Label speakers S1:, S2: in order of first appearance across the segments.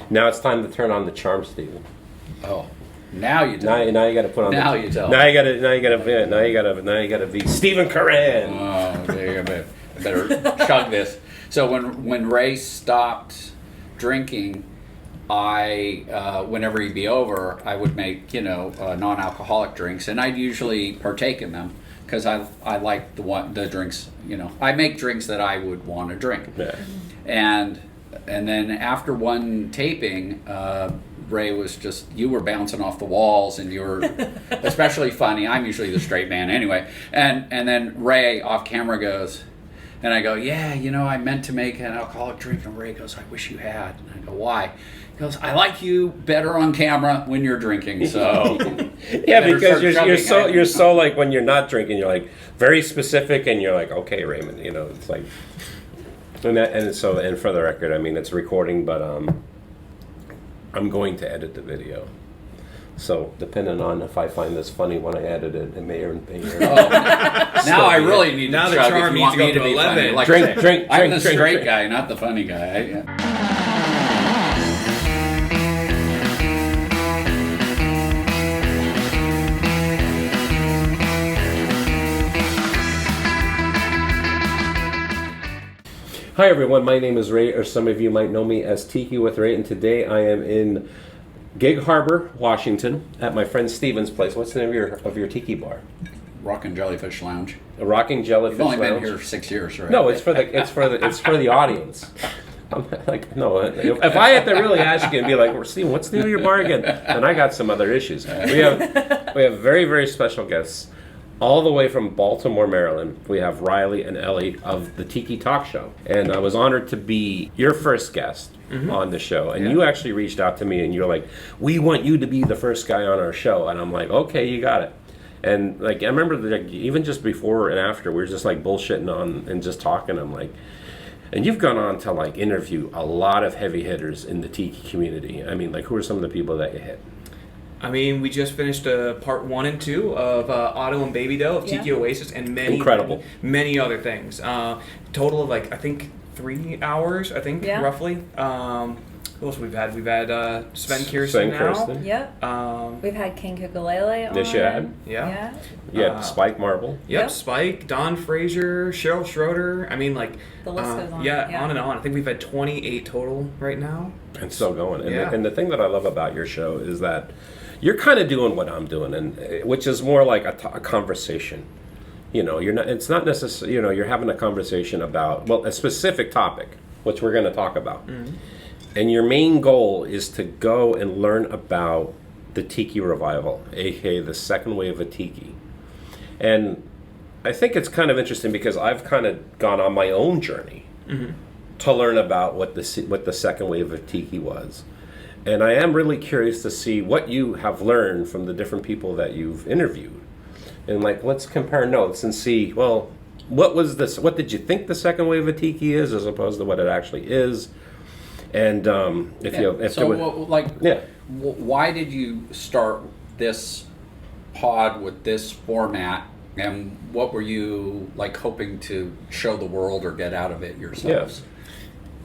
S1: Now it's time to turn on the charm, Steven.
S2: Oh, now you tell.
S1: Now you got to put on.
S2: Now you tell.
S1: Now you got to be Stephen Curran.
S2: Oh, okay, I better chug this. So when Ray stopped drinking, whenever he'd be over, I would make non-alcoholic drinks, and I'd usually partake in them because I like the drinks. I make drinks that I would want to drink.
S1: Yeah.
S2: And then after one taping, Ray was you were bouncing off the walls, and you were especially funny. I'm usually the straight man anyway. And then Ray off camera goes, and I go, yeah, I meant to make an alcoholic drink. And Ray goes, I wish you had. And I go, why? He goes, I like you better on camera when you're drinking. So
S1: yeah, because you're so like when you're not drinking, you're like very specific, and you're like, okay, Raymond, it's like, and for the record, I mean, it's recording, but I'm going to edit the video. So, depending on if I find this funny when I edit it, it may or may not.
S2: Now I really need
S3: now
S2: to
S3: the
S2: chug
S3: charm
S2: if you
S3: needs
S2: want
S3: to go
S2: me to
S3: to
S2: be
S3: 11.
S2: funny. Like
S1: Drink,
S2: I'm the
S1: drink,
S2: straight
S1: drink.
S2: guy, not the funny guy.
S1: Hi everyone, my name is Ray, or some of you might know me as Tiki with Ray, and today I am in Gig Harbor, Washington, at my friend Steven's place. What's the name of your tiki bar?
S2: Rockin' Jellyfish Lounge.
S1: A Rocking Jellyfish
S2: You've only
S1: Lounge.
S2: been here 6 years, right?
S1: No, it's for the audience. I'm like, no. If I had to really ask you and be like, well, Steven, what's the name of your bar again? Then I got some other issues. We have very, very special guests. All the way from Baltimore, Maryland, we have Riley and Ellie of the Tiki Talk Show. And I was honored to be your first guest on the show. And you actually reached out to me and you're like, we want you to be the first guy on our show. And I'm like, okay, you got it. And like, I remember even just before and after, we were just like bullshitting on and just talking. I'm like, and you've gone on to like interview a lot of heavy hitters in the Tiki community. I mean, like, who are some of the people that you hit?
S3: I mean, we just finished part 1 and 2 of Otto and Baby Dough of Tiki Oasis and many other things. Total of like, I think 3 hours, roughly. Who else we've had? We've had Sven Kirsten now.
S4: Yep. We've had King Kukulele on.
S1: Yes, you had.
S3: Yeah.
S1: Yeah, Spike Marble.
S3: Yep, Spike, Don Fraser, Cheryl Schroeder. I mean, like...
S4: The list goes on.
S3: Yeah, on and on. I think we've had 28 total right now.
S1: And still going. And the thing that I love about your show is that you're kind of doing what I'm doing, and which is more like a conversation. You're not. It's not necessarily. You're having a conversation about a specific topic, which we're going to talk about. Mm-hmm. And your main goal is to go and learn about the Tiki revival, aka the second wave of Tiki. And I think it's kind of interesting because I've kind of gone on my own journey to learn about what the second wave of Tiki was. And I am really curious to see what you have learned from the different people that you've interviewed. And like, let's compare notes and see, well, what did you think the second wave of Tiki is as opposed to what it actually is? And
S2: why did you start this pod with this format? And what were you like hoping to show the world or get out of it yourselves?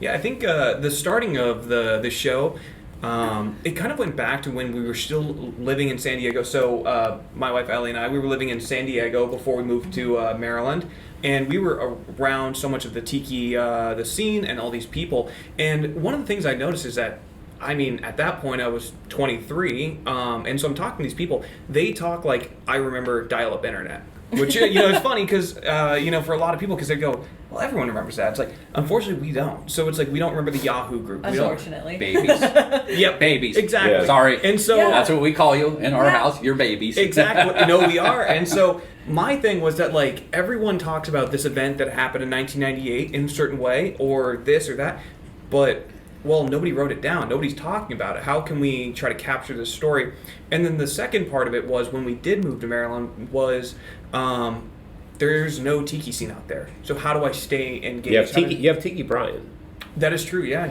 S3: Yeah, I think the starting of the show, it kind of went back to when we were still living in San Diego. So my wife Ellie and I, we were living in San Diego before we moved to Maryland. And we were around so much of the Tiki, the scene and all these people. And one of the things I noticed is that, I mean, at that point I was 23, and so I'm talking to these people. They talk like I remember dial-up internet, which it's funny because for a lot of people, because they go, well, everyone remembers that. It's like, unfortunately, we don't. So it's like we don't remember the Yahoo group.
S4: Unfortunately,
S2: babies.
S3: Yep,
S2: babies.
S3: Exactly.
S2: Yeah. Sorry.
S3: And so
S2: that's what we call you in our house. You're babies.
S3: Exactly. No, we are. And so my thing was that like everyone talks about this event that happened in 1998 in a certain way, or this or that, but nobody wrote it down. Nobody's talking about it. How can we try to capture this story? And then the second part of it was when we did move to Maryland was there's no Tiki scene out there. So how do I stay engaged?
S1: You have Tiki Brian.
S3: That is true, yeah.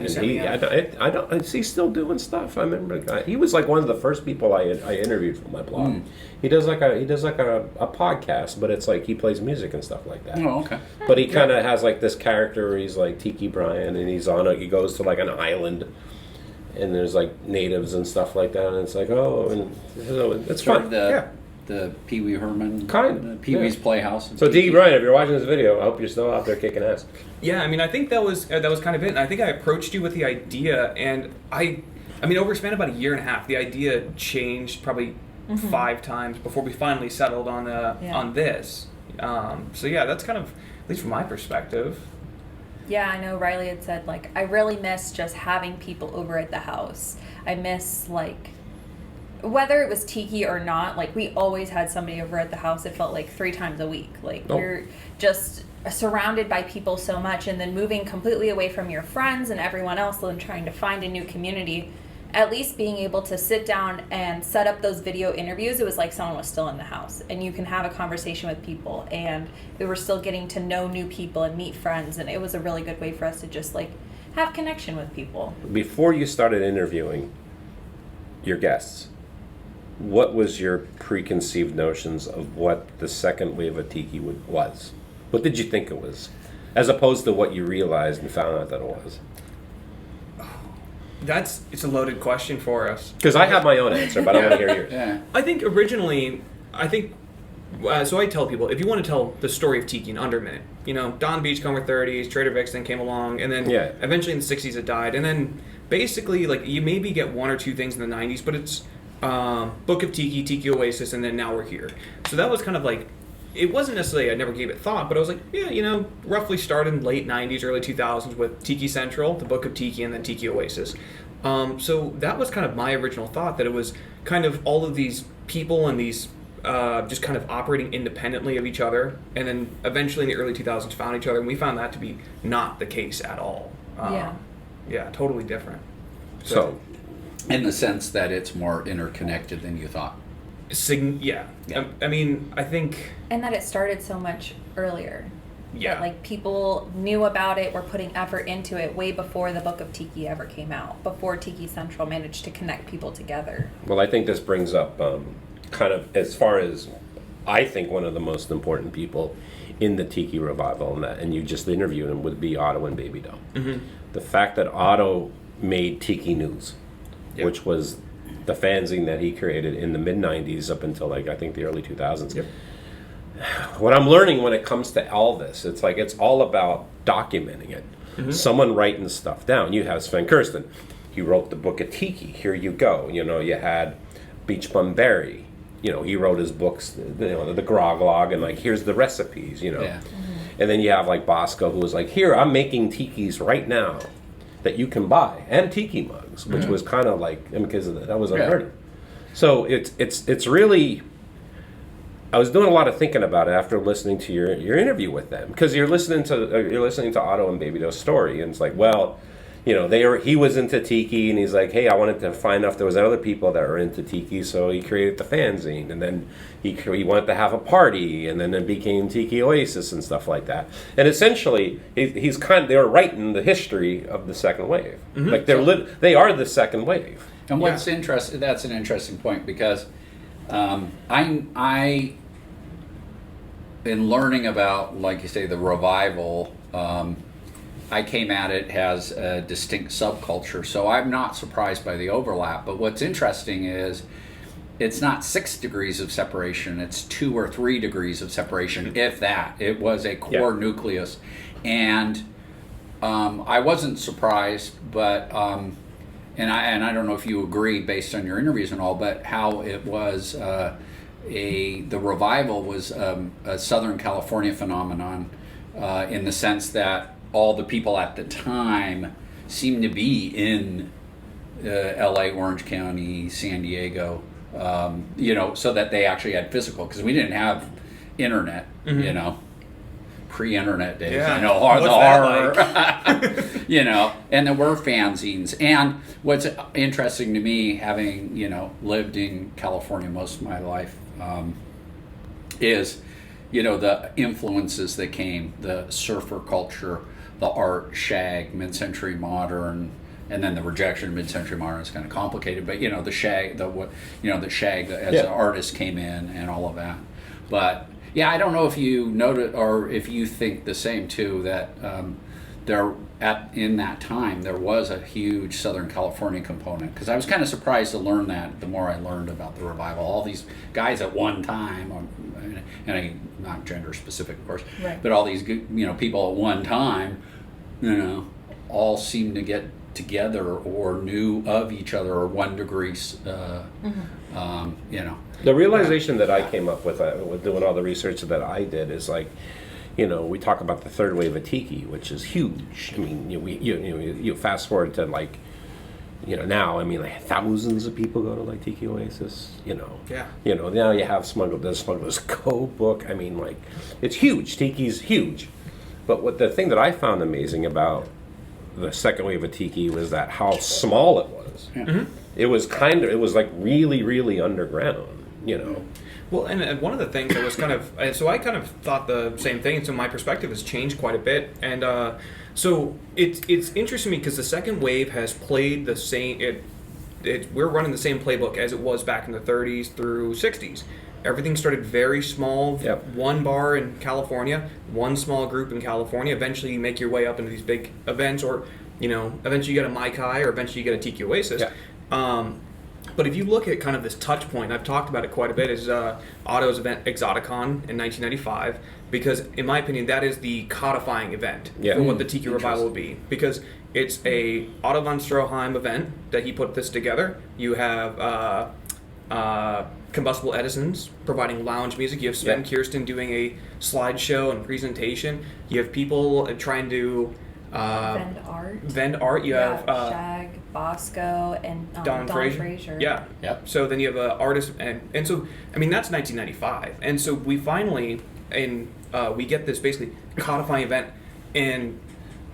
S1: I don't. Is he still doing stuff? I remember he was like one of the first people I interviewed for my blog. He does like a podcast, but it's like he plays music and stuff like that.
S2: Oh, okay.
S1: But he kind of has like this character where he's like Tiki Brian, and he goes to like an island, and there's like natives and stuff like that, and it's like, oh, and so it's
S2: Sort
S1: fun.
S2: of the Pee Wee Herman, Pee Wee's Playhouse.
S1: So Tiki Brian, if you're watching this video, I hope you're still out there kicking ass.
S3: Yeah, I mean, I think that was kind of it. And I think I approached you with the idea, and I mean, over a span of about a year and a half, the idea changed probably 5 times before we finally settled on on this. So yeah, that's kind of, at least from my perspective.
S4: Yeah, I know Riley had said, like, I really miss just having people over at the house. I miss, like, whether it was Tiki or not, like, we always had somebody over at the house. It felt like 3 times a week. Like, you're just surrounded by people so much, and then moving completely away from your friends and everyone else and trying to find a new community. At least being able to sit down and set up those video interviews, it was like someone was still in the house, and you can have a conversation with people, and we were still getting to know new people and meet friends, and it was a really good way for us to just like have connection with people.
S1: Before you started interviewing your guests, what was your preconceived notions of what the second wave of Tiki was? What did you think it was, as opposed to what you realized and found out that it was?
S3: It's a loaded question for us.
S1: Because I have my own answer, but I want to hear yours.
S2: Yeah.
S3: I think originally, so I tell people, if you want to tell the story of Tiki in under a minute, Don Beachcomber 30s, Trader Vic's then came along, and then eventually in the 60s it died, and then basically, like, you maybe get 1 or 2 things in the 90s, but it's Book of Tiki, Tiki Oasis, and then now we're here. So that was kind of like, it wasn't necessarily I never gave it thought, but I was like, yeah, roughly started in late 90s, early 2000s with Tiki Central, the Book of Tiki, and then Tiki Oasis. So that was kind of my original thought, that it was kind of all of these people and these just kind of operating independently of each other, and then eventually in the early 2000s found each other, and we found that to be not the case at all. Yeah, totally different.
S1: So
S2: in the sense that it's more interconnected than you thought.
S3: Yeah. I mean, I think...
S4: And that it started so much earlier.
S3: Yeah.
S4: That, like, people knew about it, were putting effort into it way before the Book of Tiki ever came out, before Tiki Central managed to connect people together.
S1: Well, I think this brings up kind of, as far as I think one of the most important people in the Tiki revival, and you just interviewed him, would be Otto and Baby Doll. Mm-hmm. The fact that Otto made Tiki News, which was the fanzine that he created in the mid-90s up until, like, I think the early 2000s.
S3: Yep.
S1: What I'm learning when it comes to all this, it's like it's all about documenting it. Mm-hmm. Someone writing stuff down. You have Sven Kirsten. He wrote the Book of Tiki. Here you go. You had Beach Bum Berry. He wrote his books, the Grog Log, and like, here's the recipes, Yeah. Mm-hmm. And then you have like Bosco, who was like, here, I'm making tikis right now that you can buy, and tiki mugs, which was kind of like, because that was unheard of. So it's really, I was doing a lot of thinking about it after listening to your interview with them, because you're listening to Otto and Baby Doe's story, and it's like, well, he was into Tiki, and he's like, hey, I wanted to find out if there was other people that were into Tiki, so he created the fanzine, and then he wanted to have a party, and then it became Tiki Oasis and stuff like that. And essentially, they were writing the history of the second wave. Mm-hmm. Like they are the second wave.
S2: And what's interesting, that's an interesting point, because I in learning about, like you say, the revival, I came at it as a distinct subculture, so I'm not surprised by the overlap. But what's interesting is it's not 6 degrees of separation, it's 2 or 3 degrees of separation, if that. It was a core nucleus. And I wasn't surprised, but, and I don't know if you agree based on your interviews and all, but how it was the revival was a Southern California phenomenon, in the sense that all the people at the time seemed to be in LA, Orange County, San Diego, so that they actually had physical, because we didn't have internet, pre-internet days,
S3: the
S2: horror, and there were fanzines. And what's interesting to me, having, lived in California most of my life, is, the influences that came, the surfer culture, the art, shag, mid-century modern, and then the rejection of mid-century modern is kind of complicated. But the shag, the shag as an artist came in, and all of that. But yeah, I don't know if you noted or if you think the same too, that in that time there was a huge Southern California component, because I was kind of surprised to learn that the more I learned about the revival. All these guys at one time, not gender specific, of course,
S4: Right.
S2: but all these people at one time, all seemed to get together or knew of each other or 1 degree.
S1: The realization that I came up with doing all the research that I did is like, we talk about the third wave of Tiki, which is huge. I mean, you fast forward to like, now, I mean, like thousands of people go to like Tiki Oasis,
S3: Yeah.
S1: Now you have the Smuggler's Code book. I mean, like, it's huge. Tiki's huge. But the thing that I found amazing about the second wave of Tiki was that how small it was.
S2: Yeah.
S3: Mm-hmm.
S1: It was like really, really underground,
S3: Well, and one of the things that was so I kind of thought the same thing. So my perspective has changed quite a bit, and so it's interesting to me because the second wave has played the same. We're running the same playbook as it was back in the 30s through 60s. Everything started very small.
S1: Yep.
S3: One bar in California, one small group in California. Eventually, you make your way up into these big events, or eventually you get a Mai Kai, or eventually you get a Tiki Oasis.
S1: Yeah.
S3: But if you look at kind of this touch point, I've talked about it quite a bit, is Otto's event Exoticon in 1995, because in my opinion that is the codifying event
S1: Yeah.
S3: for what the Tiki Revival will be, because it's a Otto von Stroheim event that he put this together. You have Combustible Edisons providing lounge music. You have Sven
S1: Yeah.
S3: Kirsten doing a slideshow and presentation. You have people trying to vend art. You have
S4: Shag, Bosco, and
S3: Don Fraser.
S4: Fraser.
S3: Yeah.
S2: Yep.
S3: So then you have an artist, and so I mean that's 1995, and so we finally we get this basically codifying event, and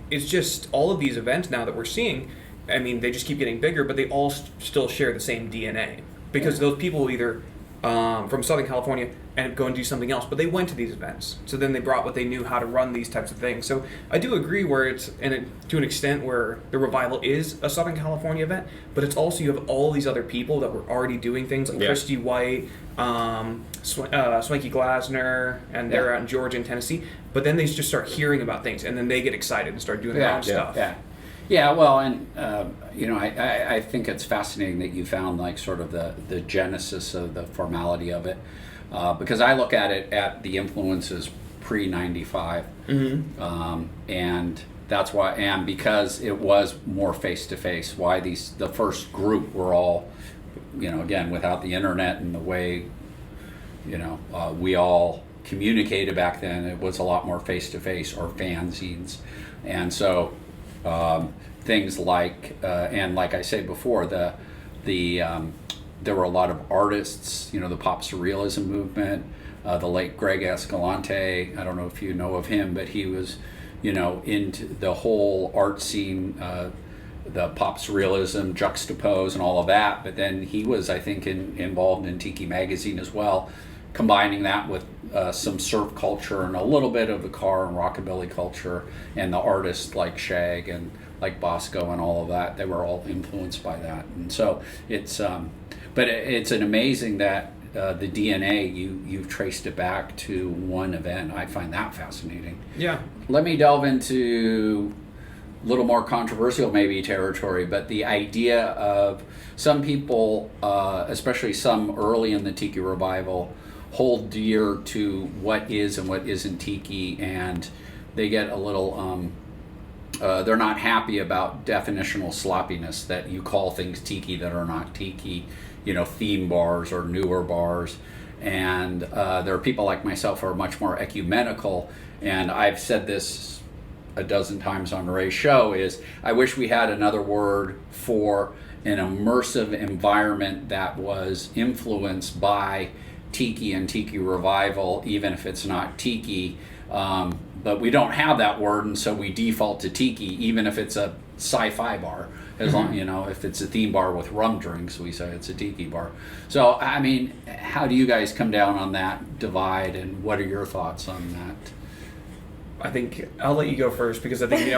S3: it's just all of these events now that we're seeing. I mean, they just keep getting bigger, but they all still share the same DNA, because those people either from Southern California and go and do something else, but they went to these events. So then they brought what they knew how to run these types of things. So I do agree where it's to an extent where the revival is a Southern California event, but it's also you have all these other people that were already doing things like Christy White, Swanky Glasner, and they're out in Georgia and Tennessee. But then they just start hearing about things, and then they get excited and start doing their own stuff.
S2: Yeah, well, and I think it's fascinating that you found like sort of the genesis of the formality of it, because I look at it at the influences pre-95, and that's why, and because it was more face-to-face, why the first group were all, again, without the internet and the way, we all communicated back then, it was a lot more face-to-face or fanzines, and so things like and like I said before, there were a lot of artists, the pop surrealism movement, the late Greg Escalante. I don't know if you know of him, but he was into the whole art scene, the pop surrealism, juxtapose, and all of that. But then he was, I think, involved in Tiki Magazine as well, combining that with some surf culture and a little bit of the car and rockabilly culture, and the artists like Shag and like Bosco and all of that. They were all influenced by that, and so it's but it's an amazing that the DNA you've traced it back to one event. I find that fascinating.
S3: Yeah.
S2: Let me delve into a little more controversial maybe territory, but the idea of some people, especially some early in the Tiki Revival, hold dear to what is and what isn't Tiki, and they get a little they're not happy about definitional sloppiness, that you call things Tiki that are not Tiki, theme bars or newer bars. And there are people like myself who are much more ecumenical, and I've said this a dozen times on Ray's show, is I wish we had another word for an immersive environment that was influenced by Tiki and Tiki Revival, even if it's not Tiki. But we don't have that word, and so we default to Tiki, even if it's a sci-fi bar. As long, if it's a theme bar with rum drinks, we say it's a Tiki bar. So, I mean, how do you guys come down on that divide, and what are your thoughts on that?
S3: I think I'll let you go first, because I think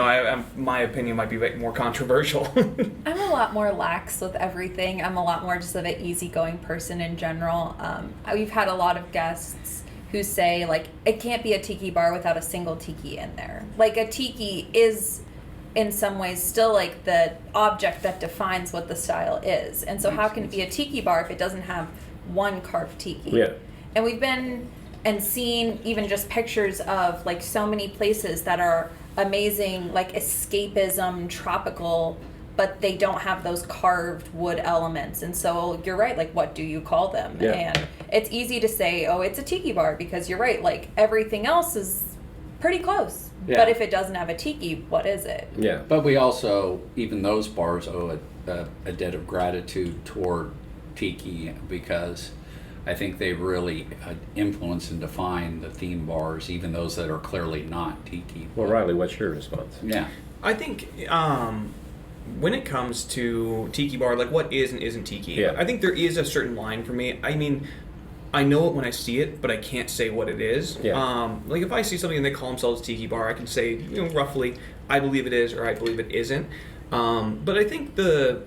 S3: my opinion might be more controversial.
S4: I'm a lot more lax with everything. I'm a lot more just of an easygoing person in general. We've had a lot of guests who say like it can't be a tiki bar without a single tiki in there. Like a tiki is in some ways still like the object that defines what the style is. And so how can it be a tiki bar if it doesn't have one carved tiki?
S1: Yeah.
S4: And we've been and seen even just pictures of like so many places that are amazing, like escapism, tropical, but they don't have those carved wood elements. And so you're right, like what do you call them?
S1: Yeah.
S4: And it's easy to say, oh, it's a tiki bar, because you're right, like everything else is pretty close.
S2: Yeah.
S4: But if it doesn't have a tiki, what is it?
S1: Yeah.
S2: But we also, even those bars, owe a debt of gratitude toward Tiki, because I think they really influence and define the theme bars, even those that are clearly not Tiki.
S1: Well, Riley, what's your response?
S2: Yeah.
S3: I think when it comes to tiki bar, like what is and isn't tiki,
S1: Yeah.
S3: I think there is a certain line for me. I mean, I know it when I see it, but I can't say what it is.
S1: Yeah.
S3: Like if I see something and they call themselves tiki bar, I can say, roughly, I believe it is or I believe it isn't. But I think the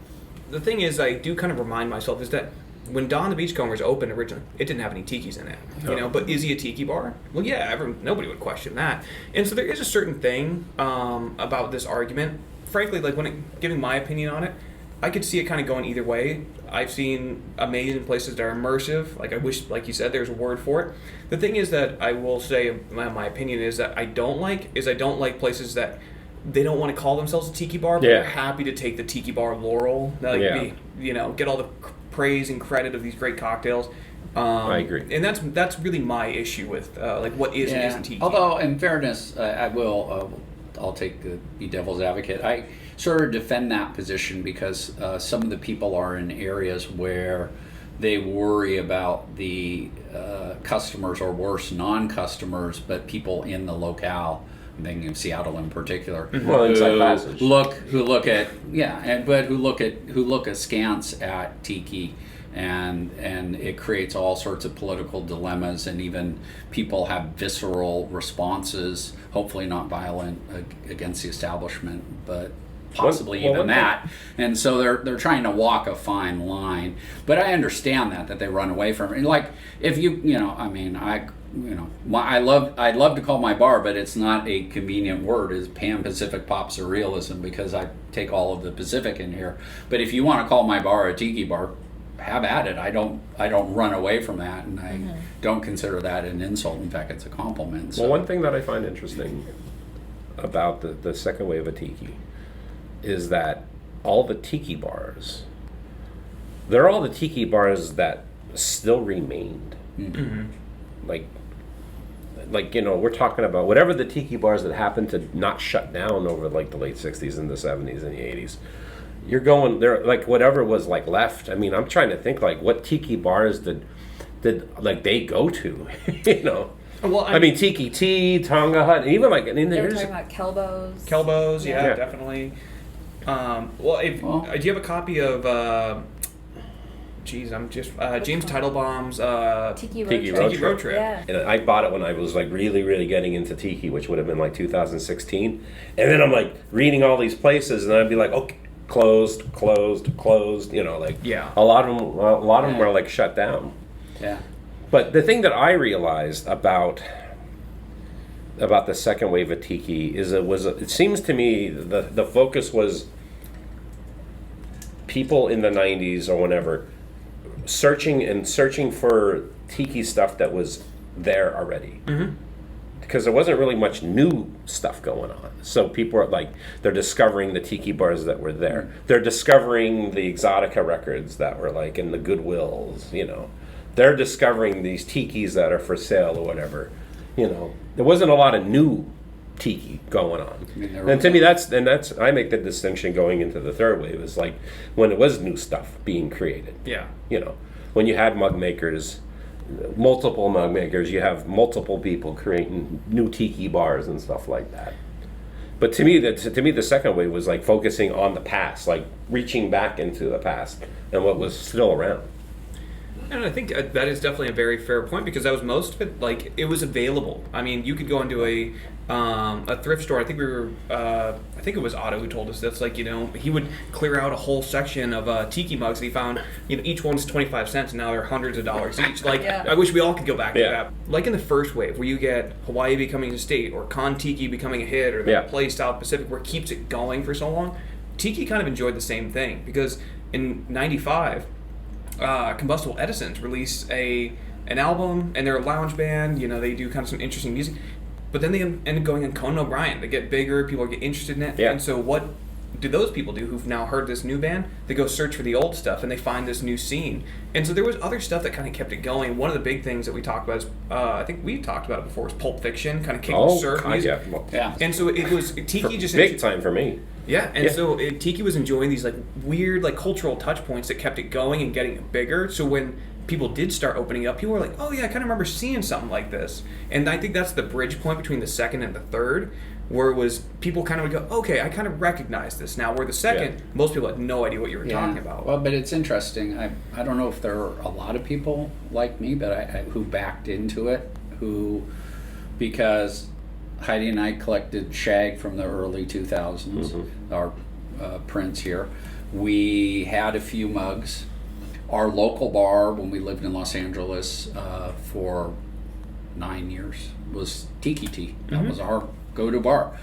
S3: thing is, I do kind of remind myself is that when Don the Beachcombers opened originally, it didn't have any tikis in it.
S1: No.
S3: But is he a tiki bar? Well, yeah, nobody would question that. And so there is a certain thing about this argument. Frankly, like giving my opinion on it, I could see it kind of going either way. I've seen amazing places that are immersive. Like I wish, like you said, there's a word for it. The thing is that I will say, my opinion is that I don't like places that they don't want to call themselves a tiki bar, but
S1: Yeah.
S3: they're happy to take the tiki bar laurel. Like
S1: Yeah.
S3: get all the praise and credit of these great cocktails.
S1: I agree.
S3: And that's really my issue with like what is and isn't tiki.
S2: Although, in fairness, I'll take the be devil's advocate. I sort of defend that position because some of the people are in areas where they worry about the customers, or worse, non-customers, but people in the locale. I'm thinking of Seattle in particular.
S1: Well, inside passage.
S2: who look askance at tiki, and it creates all sorts of political dilemmas, and even people have visceral responses, hopefully not violent, against the establishment, but possibly
S1: Well,
S2: even
S1: one thing-
S2: that. And so they're trying to walk a fine line. But I understand that they run away from it. And like if I'd love to call my bar, but it's not a convenient word, is Pan-Pacific Pop Surrealism, because I take all of the Pacific in here. But if you want to call my bar a tiki bar, have at it. I don't run away from that, and I don't consider that an insult. In fact, it's a compliment. So.
S1: Well, one thing that I find interesting about the second wave of tiki is that all the tiki bars, they're all the tiki bars that still remained.
S3: Mm-hmm.
S1: Like we're talking about whatever the tiki bars that happened to not shut down over like the late 60s and the 70s and the 80s. You're going there, like whatever was like left. I mean, I'm trying to think like what tiki bars did like they go to,
S3: Well,
S1: I mean, Tiki Tea, Tonga Hut, even like,
S4: They were
S1: there's
S4: talking about Kelbo's.
S3: Kelbo's, yeah,
S1: Yeah.
S3: definitely. Do you have a copy of? James Teitelbaum's
S4: Tiki Road
S1: Tiki
S4: Trip.
S1: Road
S3: Tiki Road Trip.
S4: Yeah.
S1: And I bought it when I was like really, really getting into tiki, which would have been like 2016. And then I'm like reading all these places, and I'd be like, okay, closed.
S3: Yeah.
S1: A lot of them were like shut down.
S2: Yeah.
S1: But the thing that I realized about the second wave of tiki is it seems to me the focus was people in the 90s or whenever searching for tiki stuff that was there already. Mm-hmm. Because there wasn't really much new stuff going on. So people are like, they're discovering the tiki bars that were there. They're discovering the Exotica records that were like in the Goodwills, They're discovering these tikis that are for sale or whatever. There wasn't a lot of new tiki going on. And to me, that's I make the distinction going into the third wave is like when it was new stuff being created.
S3: Yeah.
S1: When you had mug makers, multiple mug makers, you have multiple people creating new tiki bars and stuff like that. But to me, the second wave was like focusing on the past, like reaching back into the past and what was still around.
S3: And I think that is definitely a very fair point, because that was most of it. Like, it was available. I mean, you could go into a thrift store. I think I think it was Otto who told us that's like, he would clear out a whole section of tiki mugs that he found. Each one's 25 cents, and now they're hundreds of dollars each. Like,
S4: Yeah.
S3: I wish we all could go back to that. Like in the first wave, where you get Hawaii becoming a state, or Con Tiki becoming a hit, or the play South Pacific, where it keeps it going for so long. Tiki kind of enjoyed the same thing, because in '95. Combustible Edisons released an album, and they're a lounge band. They do kind of some interesting music, but then they end up going on Conan O'Brien. They get bigger, people get interested in it, and so what do those people do who've now heard this new band? They go search for the old stuff, and they find this new scene. And so there was other stuff that kind of kept it going. One of the big things that we talked about is, I think we talked about it before, was Pulp Fiction, kind of kick surf music.
S2: Yeah.
S3: And so it was Tiki just
S1: big time for me.
S3: Yeah, and so Tiki was enjoying these like weird like cultural touch points that kept it going and getting bigger. So when people did start opening up, people were like, oh yeah, I kind of remember seeing something like this. And I think that's the bridge point between the second and the third, where it was people kind of would go, okay, I kind of recognize this now. Where the second, most people had no idea what you were talking about.
S2: Well, but it's interesting. I don't know if there are a lot of people like me, but who backed into it, because Heidi and I collected shag from the early 2000s, our prints here. We had a few mugs. Our local bar, when we lived in Los Angeles for 9 years, was Tiki Tea. That was our go-to bar.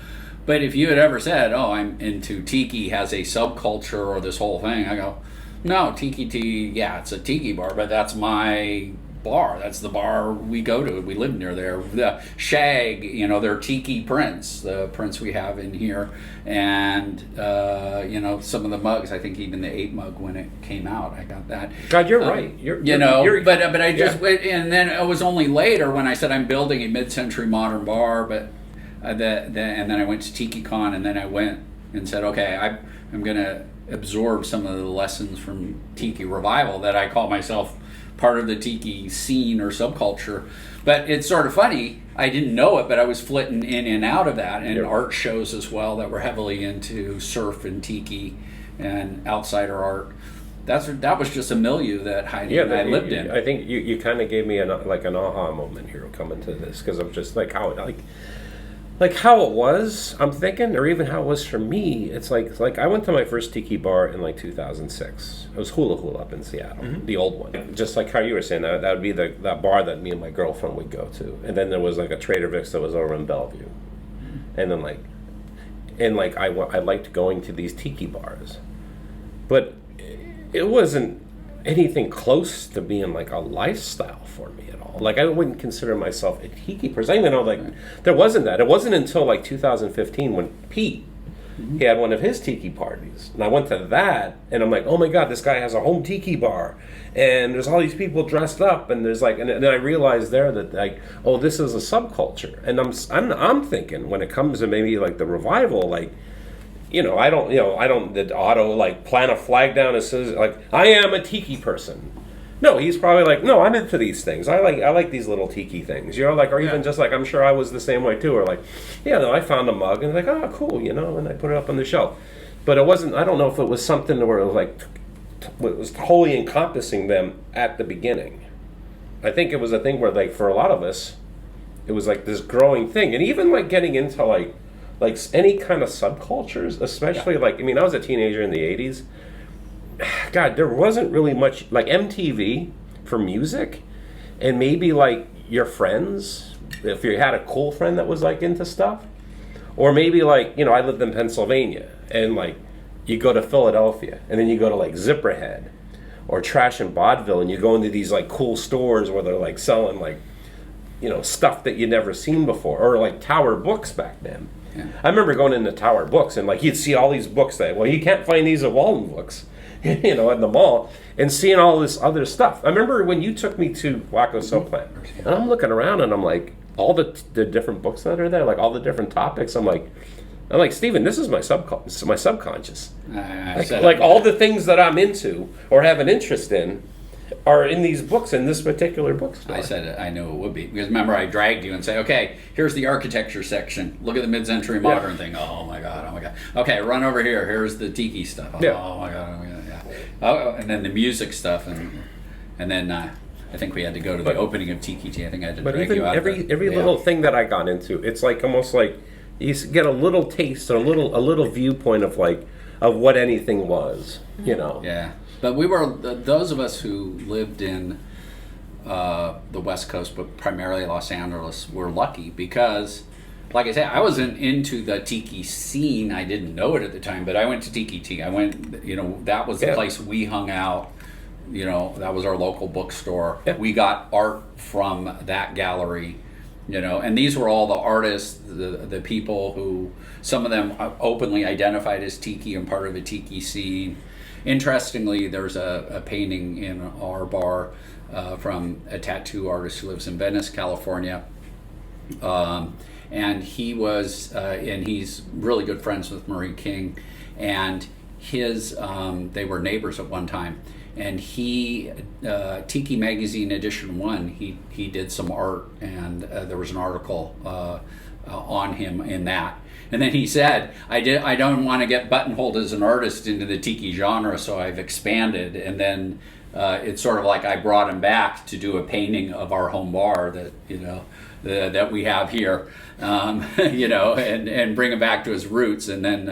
S2: But if you had ever said, oh, I'm into Tiki, has a subculture or this whole thing, I go, no, Tiki Tea, yeah, it's a Tiki bar, but that's my bar. That's the bar we go to. We live near there. The shag, they're Tiki prints, the prints we have in here, and some of the mugs. I think even the 8 mug when it came out, I got that.
S1: God, you're right.
S2: But I just and then it was only later when I said I'm building a mid-century modern bar, but and then I went to TikiCon, and then I went and said, okay, I'm going to absorb some of the lessons from Tiki Revival that I call myself part of the Tiki scene or subculture. But it's sort of funny, I didn't know it, but I was flitting in and out of that, and art shows as well that were heavily into surf and Tiki and outsider art. That was just a milieu that Heidi and I lived in.
S1: I think you kind of gave me an aha moment here coming to this, because of just like how how it was, I'm thinking, or even how it was for me. It's like I went to my first Tiki bar in like 2006. It was Hula Hula up in Seattle, the old one. Just like how you were saying, that would be that bar that me and my girlfriend would go to. And then there was like a Trader Vic's that was over in Bellevue. And then I liked going to these Tiki bars. But it wasn't anything close to being like a lifestyle for me at all. Like, I wouldn't consider myself a Tiki person. I even know there wasn't that. It wasn't until like 2015 when Pete, he had one of his Tiki parties, and I went to that, and I'm like, oh my God, this guy has a home Tiki bar, and there's all these people dressed up, and there's and then I realized there that oh, this is a subculture, and I'm thinking when it comes to maybe like the revival, I don't did Otto plant a flag down and says I am a Tiki person. No, he's probably no, I'm into these things. I like these little Tiki things, or even just I'm sure I was the same way too, or I found a mug and oh, cool, and I put it up on the shelf. But it wasn't, I don't know if it was something where it was wholly encompassing them at the beginning. I think it was a thing where for a lot of us, it was this growing thing, and even getting into any kind of subcultures, especially I was a teenager in the 80s. God, there wasn't really much MTV for music, and maybe your friends, if you had a cool friend that was into stuff, or maybe I lived in Pennsylvania, and you go to Philadelphia, and then you go to Zipperhead or Trash and Vaudeville, and you go into these cool stores where they're selling stuff that you'd never seen before, or Tower Books back then. Yeah. I remember going into Tower Books, and you'd see all these books that you can't find these at Walden Books. At the mall, and seeing all this other stuff. I remember when you took me to Wacko Soap Plant, and I'm looking around, and I'm all the different books that are there, all the different topics. I'm like, Steven, this is my subconscious. All the things that I'm into or have an interest in are in these books, in this particular bookstore.
S2: I said I knew it would be, because remember I dragged you and say, okay, here's the architecture section. Look at the mid-century modern thing. Oh my god. Okay, run over here. Here's the Tiki stuff. Oh my god. Oh, and then the music stuff, and And then I think we had to go to the opening of Tiki Tea. I think I had to
S1: But
S2: drag
S1: even
S2: you out.
S1: every little thing that I got into, it's like almost like you get a little taste or a little viewpoint of like of what anything was, you know.
S2: Yeah, but we were those of us who lived in the West Coast, but primarily Los Angeles, were lucky because, like I said, I wasn't into the tiki scene. I didn't know it at the time, but I went to Tiki Tea. I went, that was the place we hung out. That was our local bookstore.
S1: Yeah.
S2: We got art from that gallery, and these were all the artists, the people who, some of them openly identified as tiki and part of the tiki scene. Interestingly, there's a painting in our bar from a tattoo artist who lives in Venice, California. And he was, and he's really good friends with Marie King, and they were neighbors at one time. And he, Tiki Magazine Edition 1, he did some art, and there was an article on him in that. And then he said, I don't want to get buttonholed as an artist into the tiki genre, so I've expanded. And then it's sort of like I brought him back to do a painting of our home bar that, that we have here, and bring him back to his roots. And then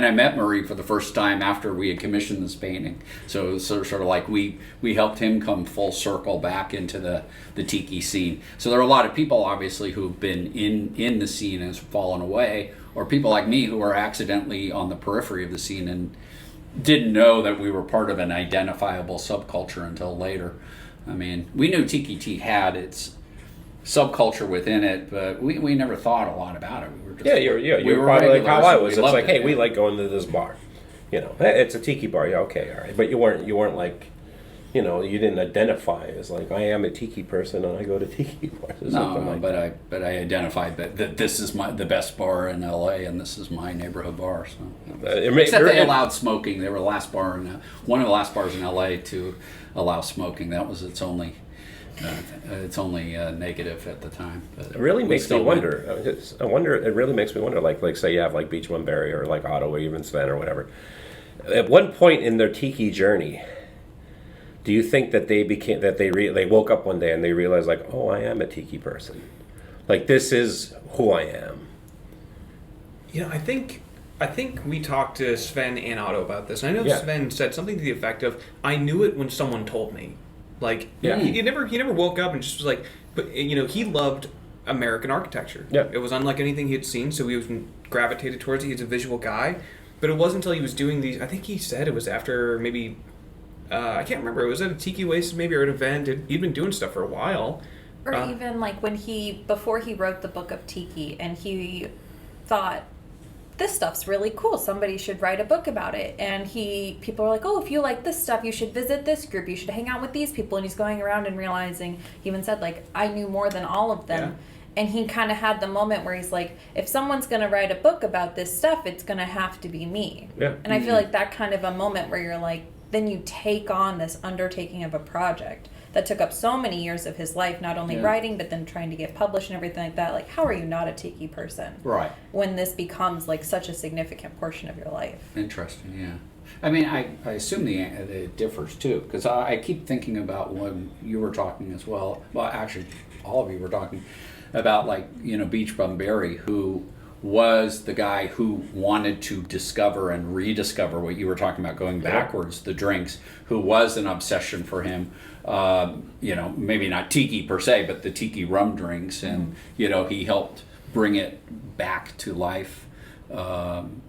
S2: I met Marie for the first time after we had commissioned this painting. So it was sort of like we helped him come full circle back into the tiki scene. So there are a lot of people, obviously, who've been in the scene and has fallen away, or people like me who are accidentally on the periphery of the scene and didn't know that we were part of an identifiable subculture until later. I mean, we knew Tiki Tea had its subculture within it, but we never thought a lot about it. We were just
S1: you were probably like how I was. It's like, hey, we
S2: yeah.
S1: like going to this bar. Hey, it's a tiki bar. Yeah, okay, all right. But you weren't like, you didn't identify as like, I am a tiki person and I go to tiki bars or something like that.
S2: But I identified that this is the best bar in LA and this is my neighborhood bar. So except they allowed smoking. They were one of the last bars in LA to allow smoking. That was its only negative at the time. But
S1: it really makes me wonder. It really makes me wonder. Like say you have like Beach Bum Berry or like Otto or even Sven or whatever. At one point in their tiki journey, do you think that they woke up one day and they realized like, oh, I am a tiki person, like this is who I am?
S3: I think we talked to Sven and Otto about this, and I know Sven said something to the effect of, "I knew it when someone told me." Like, he never woke up and just was like, but he loved American architecture.
S1: Yeah,
S3: it was unlike anything he had seen, so he was gravitated towards it. He's a visual guy, but it wasn't until he was doing these. I think he said it was after maybe. I can't remember. It was at a Tiki Oasis maybe or an event. He'd been doing stuff for a while.
S4: Or even like before he wrote the book of Tiki, and he thought, this stuff's really cool. Somebody should write a book about it. And people are like, oh, if you like this stuff, you should visit this group. You should hang out with these people. And he's going around and realizing, he even said like, I knew more than all of them. Yeah. And he kind of had the moment where he's like, if someone's going to write a book about this stuff, it's going to have to be me.
S1: Yeah.
S4: And I feel like that kind of a moment where you're like, then you take on this undertaking of a project that took up so many years of his life, not only writing, but then trying to get published and everything like that. Like, how are you not a tiki person?
S2: Right.
S4: When this becomes like such a significant portion of your life.
S2: Interesting, yeah. I mean, I assume it differs too, because I keep thinking about when you were talking as well. Well, actually, all of you were talking about like, Beach Bum Berry, who was the guy who wanted to discover and rediscover what you were talking about, going backwards, the drinks, who was an obsession for him. Maybe not tiki per se, but the tiki rum drinks, and he helped bring it back to life. And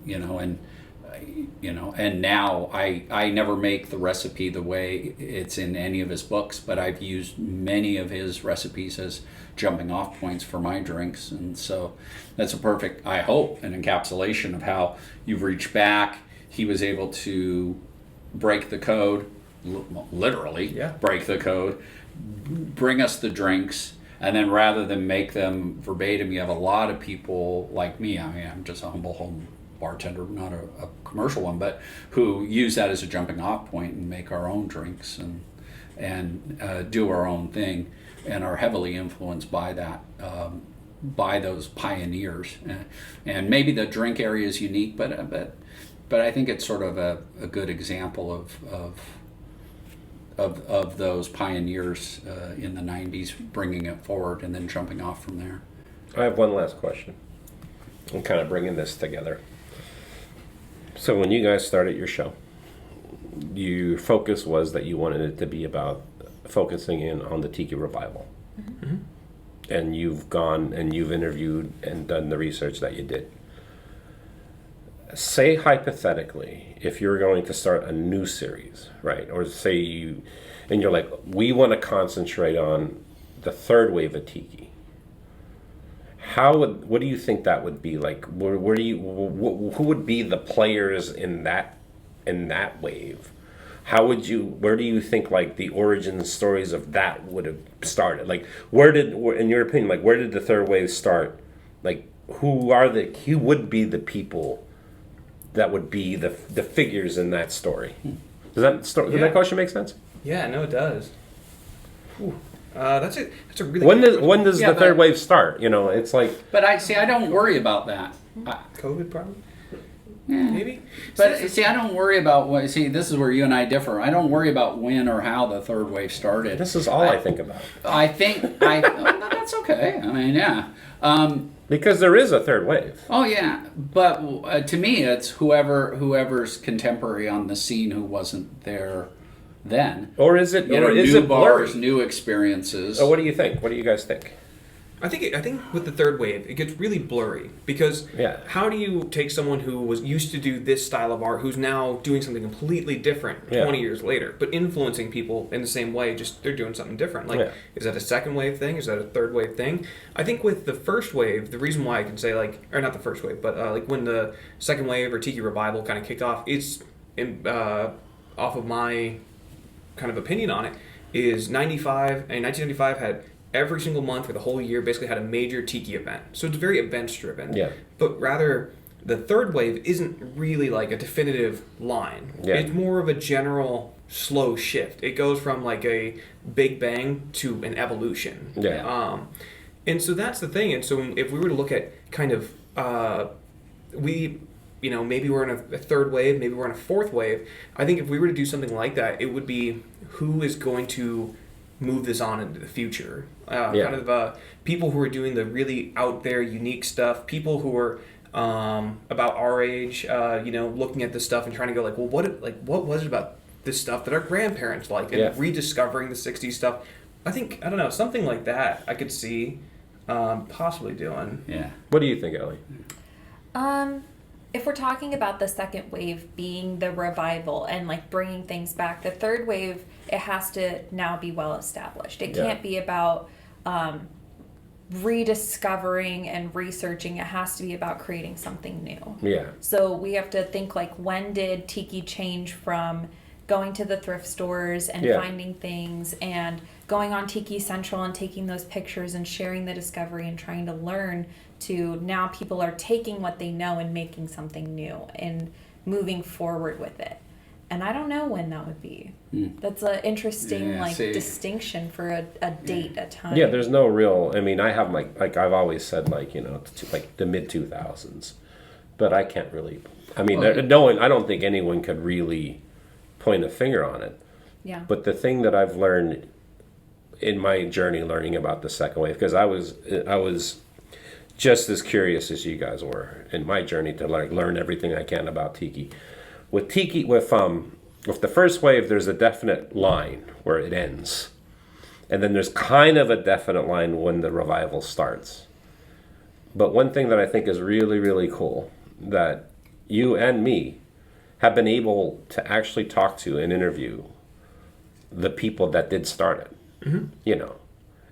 S2: now I never make the recipe the way it's in any of his books, but I've used many of his recipes as jumping off points for my drinks, and so that's a perfect, I hope, an encapsulation of how you've reached back. He was able to break the code, literally break the code, bring us the drinks, and then rather than make them verbatim, you have a lot of people like me. I mean, I'm just a humble home bartender, not a commercial one, but who use that as a jumping off point and make our own drinks and do our own thing, and are heavily influenced by that, by those pioneers. And maybe the drink area is unique, but I think it's sort of a good example of those pioneers in the 90s, bringing it forward and then jumping off from there.
S1: I have one last question. I'm kind of bringing this together. So when you guys started your show, your focus was that you wanted it to be about focusing in on the Tiki revival.
S3: Mm-hmm.
S1: And you've gone and you've interviewed and done the research that you did. Say hypothetically, if you're going to start a new series, right? Or say you, and you're like, we want to concentrate on the third wave of Tiki. What do you think that would be like? Where do you, who would be the players in that wave? Where do you think like the origin stories of that would have started? Like, in your opinion, like where did the third wave start? Like, who would be the people that would be the figures in that story? Does that question make sense?
S3: Yeah, no, it does. Ooh. That's a really
S1: When
S3: good
S1: does the third wave start? You know, it's like.
S2: But I don't worry about that.
S3: COVID problem.
S2: Yeah.
S3: Maybe.
S2: But see, I don't worry about what. See, this is where you and I differ. I don't worry about when or how the third wave started.
S1: This is all I think about.
S2: I think that's okay. I mean, yeah.
S1: Because there is a third wave.
S2: Oh yeah, but to me, it's whoever's contemporary on the scene who wasn't there then.
S1: Or is it? Or is
S2: new
S1: it
S2: bars,
S1: blurry?
S2: new experiences.
S1: So what do you think? What do you guys think?
S3: I think with the third wave, it gets really blurry because how do you take someone who was used to do this style of art, who's now doing something completely different 20 years later, but influencing people in the same way, just they're doing something different. Like, is that a second wave thing? Is that a third wave thing? I think with the first wave, the reason why I can say or not the first wave, but like when the second wave or Tiki revival kind of kicked off, it's off of my kind of opinion on it, is 1995 had every single month for the whole year basically had a major Tiki event. So it's very events driven. Yeah. But rather, the third wave isn't really like a definitive line. Yeah. It's more of a general slow shift. It goes from like a big bang to an evolution. Yeah. And so that's the thing. And so if we were to look at kind of, maybe we're in a third wave, maybe we're in a fourth wave. I think if we were to do something like that, it would be who is going to move this on into the future. Kind of people who are doing the really out there, unique stuff. People who are about our age, looking at this stuff and trying to go like, well, what was it about this stuff that our grandparents liked, and rediscovering the '60s stuff. I don't know, something like that. I could see possibly doing.
S2: Yeah.
S1: What do you think, Ellie?
S4: If we're talking about the second wave being the revival and like bringing things back, the third wave, it has to now be well established. It can't be about rediscovering and researching. It has to be about creating something new. Yeah. So we have to think like, when did Tiki change from going to the thrift stores and finding things and going on Tiki Central and taking those pictures and sharing the discovery and trying to learn, to now people are taking what they know and making something new and moving forward with it. And I don't know when that would be. That's an interesting distinction for a date, a time.
S1: Yeah, there's no real, I mean, I have like I've always said like the mid 2000s, but I can't really, I mean, I don't think anyone could really point a finger on it. Yeah. But the thing that I've learned in my journey learning about the second wave, because I was just as curious as you guys were in my journey to learn everything I can about Tiki. With the first wave, there's a definite line where it ends, and then there's kind of a definite line when the revival starts. But one thing that I think is really, really cool that you and me have been able to actually talk to and interview the people that did start it. Mm-hmm.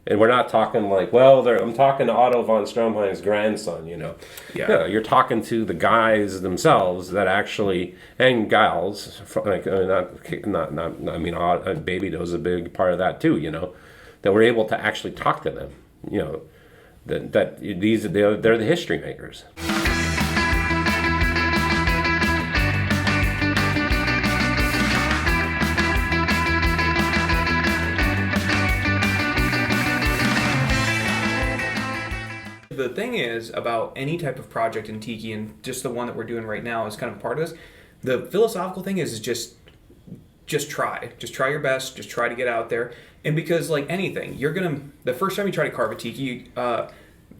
S1: And we're not talking like, I'm talking to Otto von Stroheim's grandson, Yeah. No, you're talking to the guys themselves that actually, and gals, like, Baby Doe's a big part of that too, that we're able to actually talk to them, they're the history makers.
S3: The thing is about any type of project in Tiki, and just the one that we're doing right now is kind of part of this. The philosophical thing is just just try your best, just try to get out there. And because like anything, the first time you try to carve a tiki,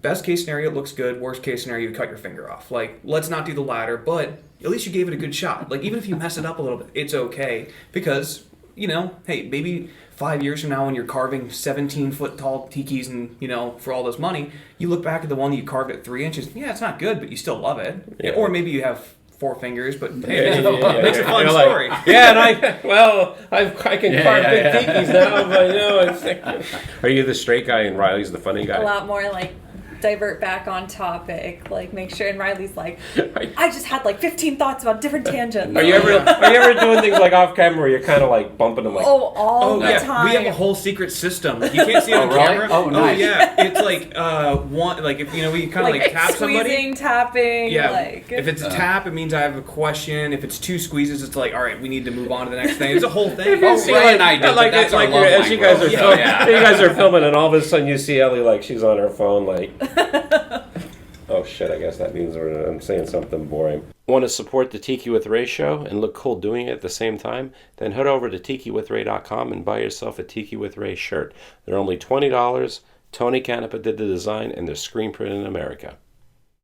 S3: best case scenario, it looks good. Worst case scenario, you cut your finger off. Like, let's not do the latter, but at least you gave it a good shot. Like, even if you mess it up a little bit, it's okay. Because, hey, maybe 5 years from now when you're carving 17-foot tall tikis and, for all this money, you look back at the one that you carved at 3 inches. Yeah, it's not good, but you still love it.
S1: Yeah.
S3: Or maybe you have 4 fingers, but
S1: Yeah,
S3: it makes a fun
S1: You're
S3: story.
S1: Like, and I can carve big tikis now, but Are you the straight guy and Riley's the funny guy?
S4: A lot more like divert back on topic, like make sure. And Riley's like, I just had like 15 thoughts about different tangents.
S1: Are you ever doing things like off camera where you're kind of like bumping them like?
S4: All the time.
S3: We have a whole secret system. You can't see it on
S2: really?
S3: camera.
S2: Oh, nice.
S3: Yeah, it's like one, like if we kind of like tap somebody.
S4: Squeezing, tapping.
S3: Yeah.
S4: Like,
S3: If it's a tap, it means I have a question. If it's 2 squeezes, it's like, all right, we need to move on to the next thing. It's a whole thing.
S2: Ray and I did, but that's our love
S1: as you guys are
S2: language.
S1: you guys are filming, and all of a sudden you see Ellie like she's on her phone like. Oh shit, I guess that means I'm saying something boring. Want to support the Tiki with Ray show and look cool doing it at the same time? Then head over to tikiwithray.com and buy yourself a Tiki with Ray shirt. They're only $20. Tony Canapa did the design and they're screen printed in America.